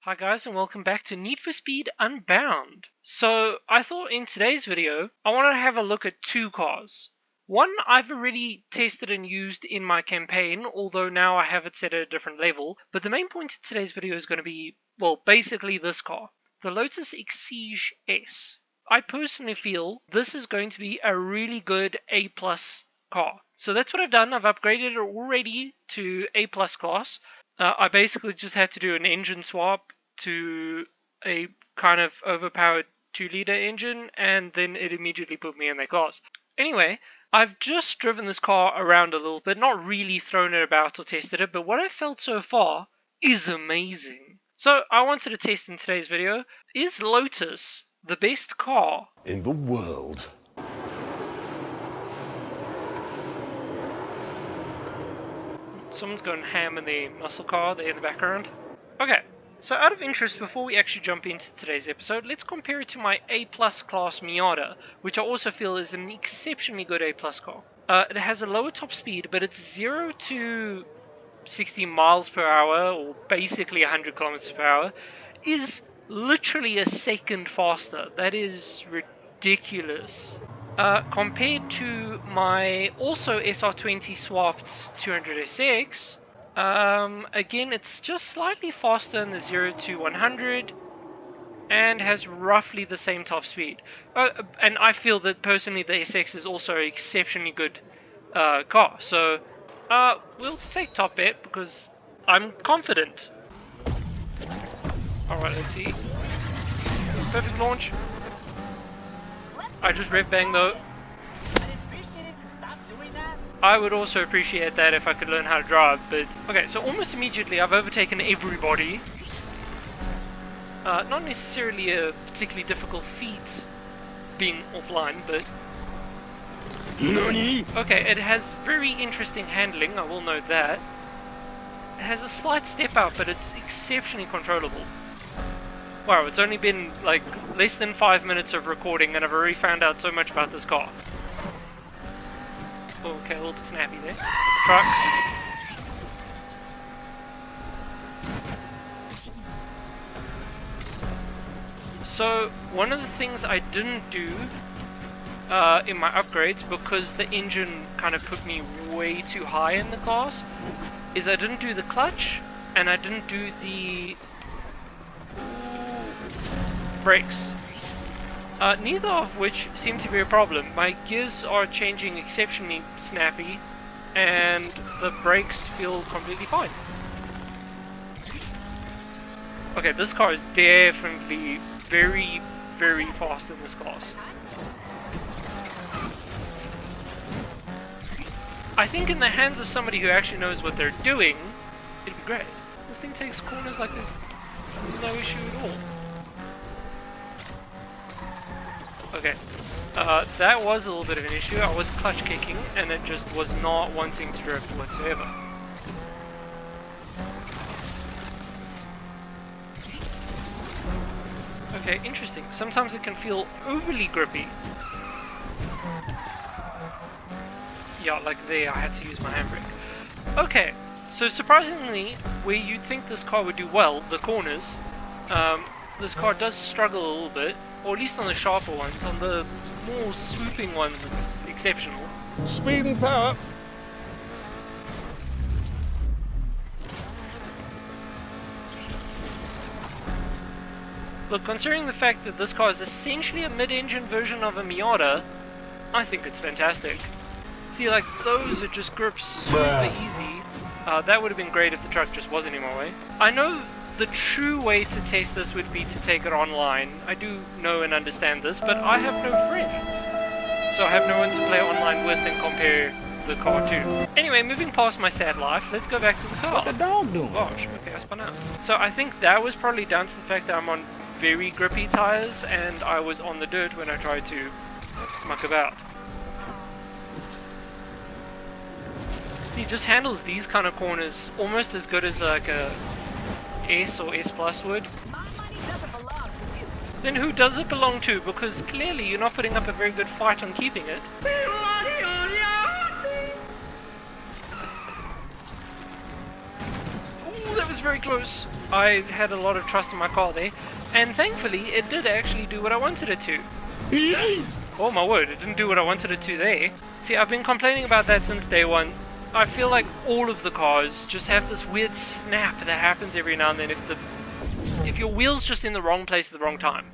Hi guys and welcome back to Need for Speed Unbound. So I thought in today's video I wanted to have a look at two cars. One I've already tested and used in my campaign, although now I have it set at a different level. But the main point of today's video is going to be, well, basically this car, the Lotus Exige S. I personally feel this is going to be a really good A+ car. So that's what I've done. I've upgraded it already to A+ class. I basically just had to do an engine swap to a kind of overpowered 2-liter engine, and then it immediately put me in that class. Anyway, I've just driven this car around a little bit, not really thrown it about or tested it, but what I've felt so far is amazing. So I wanted to test in today's video, is Lotus the best car in the world? Someone's going ham in the muscle car there in the background. Okay, so out of interest, before we actually jump into today's episode, let's compare it to my A+ class Miata, which I also feel is an exceptionally good A+ car. It has a lower top speed, but it's 0 to 60 miles per hour, or basically 100 kilometers per hour, is literally a second faster. That is ridiculous. Compared to my also SR20 swapped 200SX, again it's just slightly faster in the 0 to 100 and has roughly the same top speed. And I feel that personally the SX is also an exceptionally good car. So we'll take top bet because I'm confident. Alright, let's see. Perfect launch. I just rev bang though. I would also appreciate that if I could learn how to drive, but okay, so almost immediately I've overtaken everybody. Not necessarily a particularly difficult feat being offline, but Nani? okay, it has very interesting handling, I will note that. It has a slight step out, but it's exceptionally controllable. Wow, it's only been like less than 5 minutes of recording and I've already found out so much about this car. Okay, a little bit snappy there. Truck. So, one of the things I didn't do in my upgrades, because the engine kind of put me way too high in the class, is I didn't do the clutch and I didn't do the brakes, neither of which seem to be a problem. My gears are changing exceptionally snappy and the brakes feel completely fine. Okay, this car is definitely very, very fast in this class. I think in the hands of somebody who actually knows what they're doing, it'd be great. This thing takes corners like this, there's no issue at all. Okay, that was a little bit of an issue. I was clutch kicking and it just was not wanting to drift whatsoever. Okay, interesting. Sometimes it can feel overly grippy. Yeah, like there, I had to use my handbrake. Okay, so surprisingly, where you'd think this car would do well, the corners, this car does struggle a little bit. Or at least on the sharper ones. On the more swooping ones, it's exceptional. Speed and power. Look, considering the fact that this car is essentially a mid-engine version of a Miata, I think it's fantastic. See, like, those are just grips super easy. That would have been great if the truck just wasn't in my way. I know the true way to test this would be to take it online. I do know and understand this, but I have no friends. So I have no one to play online with and compare the car to. Anyway, moving past my sad life, let's go back to the car. What the dog doing? Gosh, okay, I spun out. So I think that was probably down to the fact that I'm on very grippy tires and I was on the dirt when I tried to muck about. See, it just handles these kind of corners almost as good as like a S or S Plus would. Then who does it belong to? Because clearly you're not putting up a very good fight on keeping it. Ooh, that was very close. I had a lot of trust in my car there, and thankfully it did actually do what I wanted it to. Oh my word, it didn't do what I wanted it to there. See, I've been complaining about that since day one. I feel like all of the cars just have this weird snap that happens every now and then if your wheel's just in the wrong place at the wrong time.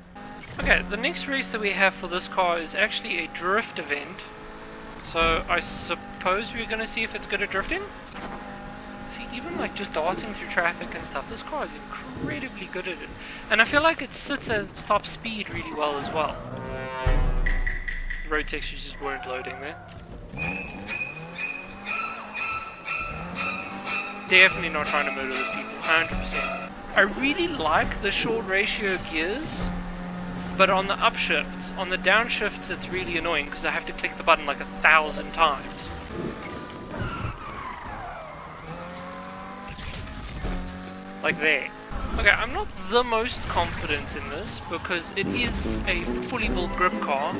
Okay, the next race that we have for this car is actually a drift event. So I suppose we're going to see if it's good at drifting? See, even like just darting through traffic and stuff, this car is incredibly good at it. And I feel like it sits at its top speed really well as well. The road textures just weren't loading there. Definitely not trying to murder those people, 100%. I really like the short ratio gears, but on the upshifts, on the downshifts it's really annoying because I have to click the button like 1,000 times. Like there. Okay, I'm not the most confident in this because it is a fully built grip car.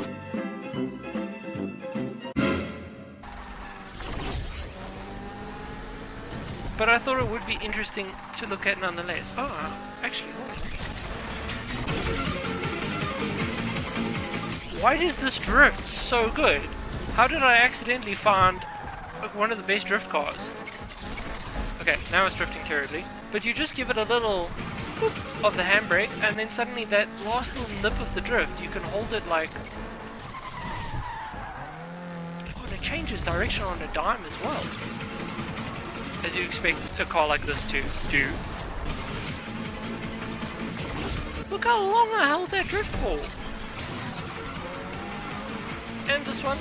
But I thought it would be interesting to look at nonetheless. Oh, actually, why does this drift so good? How did I accidentally find one of the best drift cars? Okay, now it's drifting terribly. But you just give it a little whoop of the handbrake, and then suddenly that last little nip of the drift, you can hold it like... Oh, and it changes direction on a dime as well. As you expect a car like this to do. Look how long I held that drift for. And this one,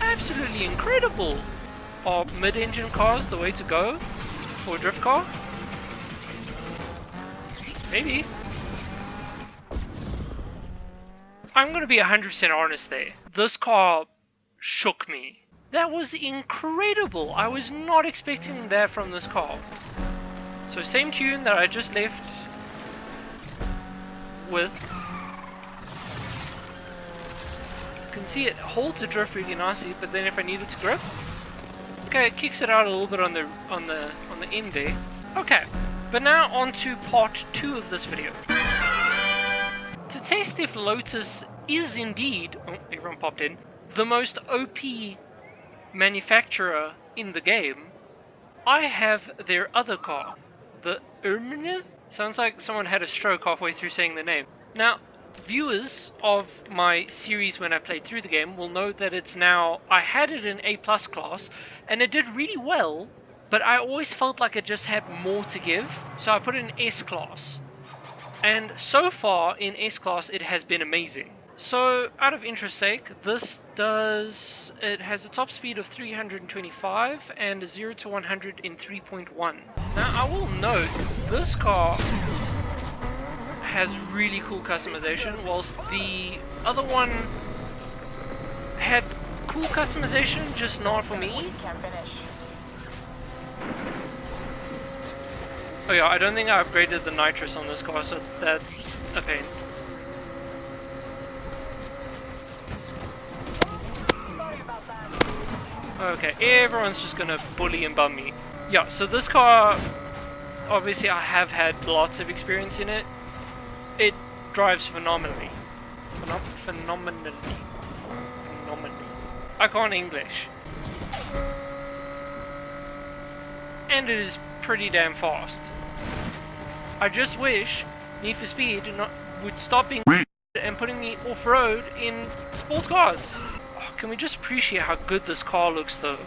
absolutely incredible. Are mid-engine cars the way to go for a drift car? Maybe. I'm going to be 100% honest there. This car shook me. That was incredible. I was not expecting that from this car. So same tune that I just left with. You can see it holds the drift really nicely, but then if I need it to grip, okay, it kicks it out a little bit on the end there. Okay, but now on to part 2 of this video. To test if Lotus is indeed, oh, everyone popped in, the most OP manufacturer in the game, I have their other car, the Ermine. Sounds like someone had a stroke halfway through saying the name. Now, viewers of my series when I played through the game will know that it's now, I had it in A+ class, and it did really well, but I always felt like it just had more to give, so I put it in S class. And so far in S class it has been amazing. So, out of interest sake, it has a top speed of 325 and a 0 to 100 in 3.1. Now, I will note, this car has really cool customization, whilst the other one had cool customization, just not for me. Oh yeah, I don't think I upgraded the nitrous on this car, so that's a pain. Okay, everyone's just gonna bully and bum me. Yeah, so this car, obviously I have had lots of experience in it. It drives phenomenally. Phenomenally. I can't English. And it is pretty damn fast. I just wish Need for Speed would stop being and putting me off-road in sports cars. Can we just appreciate how good this car looks though?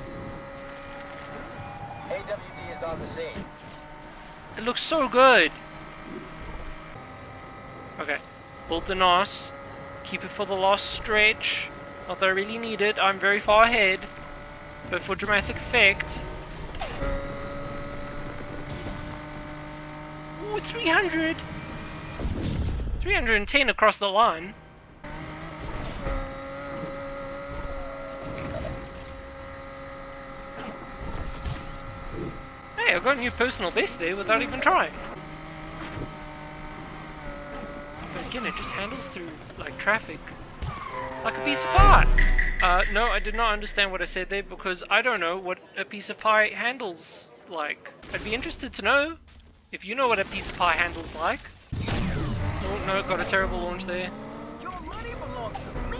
AWD is on the scene. It looks so good. Okay, build the NOS. Keep it for the last stretch. Not that I really need it, I'm very far ahead. But for dramatic effect. Ooh, 300! 310 across the line. Hey, I got a new personal best there without even trying. But again, it just handles through, like, traffic like a piece of pie. No, I did not understand what I said there because I don't know what a piece of pie handles like. I'd be interested to know If you know what a piece of pie handles like. Oh no, got a terrible launch there. Your money belongs to me.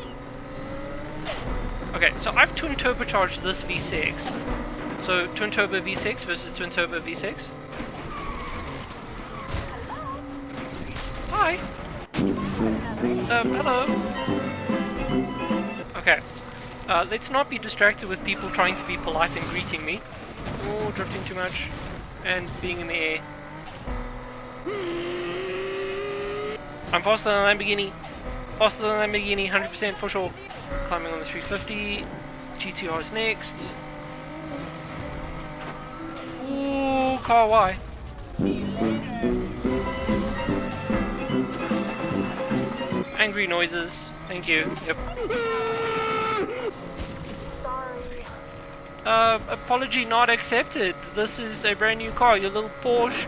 Okay, so I've twin turbocharged this V6. So twin turbo V6 versus twin turbo V6. Hi. Hello. Okay. Let's not be distracted with people trying to be polite and greeting me. Oh, drifting too much. And being in the air. I'm faster than a Lamborghini. Faster than a Lamborghini, 100% for sure. Climbing on the 350. GTR is next. Ooh, car Y. Angry noises. Thank you. Yep. Sorry. Apology not accepted. This is a brand new car, your little Porsche.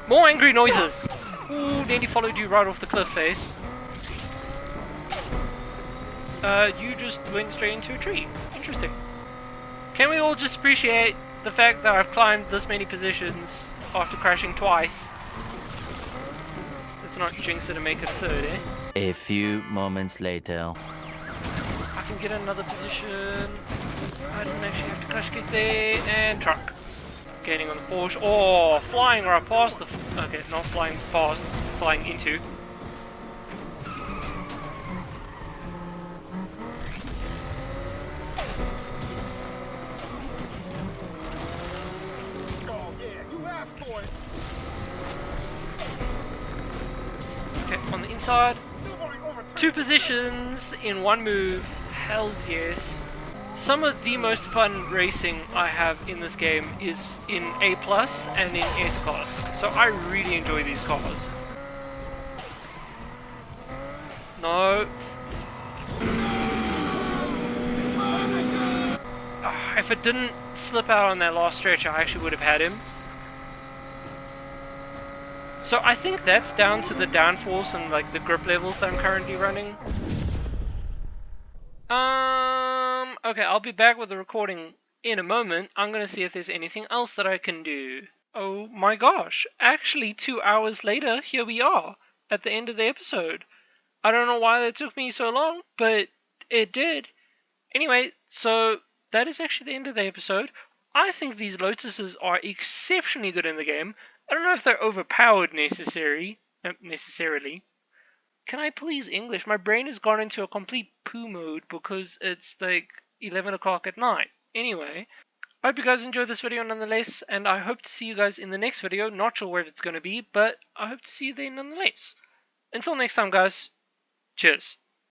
More angry noises. Ooh, nearly followed you right off the cliff face. You just went straight into a tree. Interesting. Can we all just appreciate the fact that I've climbed this many positions after crashing twice? Let's not jinx it and make it a third, eh? A few moments later. I can get another position. I didn't actually have to crash kick there. And truck. Gaining on the Porsche. Oh, flying right past the... Okay, not flying past, flying into. Oh, yeah, you asked for it. Okay, on the inside. Nobody overturned 2 positions in 1 move. Hells yes. Some of the most fun racing I have in this game is in A+ and in S class. So I really enjoy these cars. No. If it didn't slip out on that last stretch, I actually would have had him. So I think that's down to the downforce and like the grip levels that I'm currently running. Okay, I'll be back with the recording in a moment. I'm gonna see if there's anything else that I can do. Oh my gosh, actually 2 hours later, here we are, at the end of the episode. I don't know why that took me so long, but it did. Anyway, so that is actually the end of the episode. I think these Lotuses are exceptionally good in the game. I don't know if they're overpowered necessarily. Can I please English? My brain has gone into a complete poo mode because it's like 11 o'clock at night. Anyway, I hope you guys enjoyed this video nonetheless, and I hope to see you guys in the next video. Not sure where it's going to be, but I hope to see you there nonetheless. Until next time, guys. Cheers.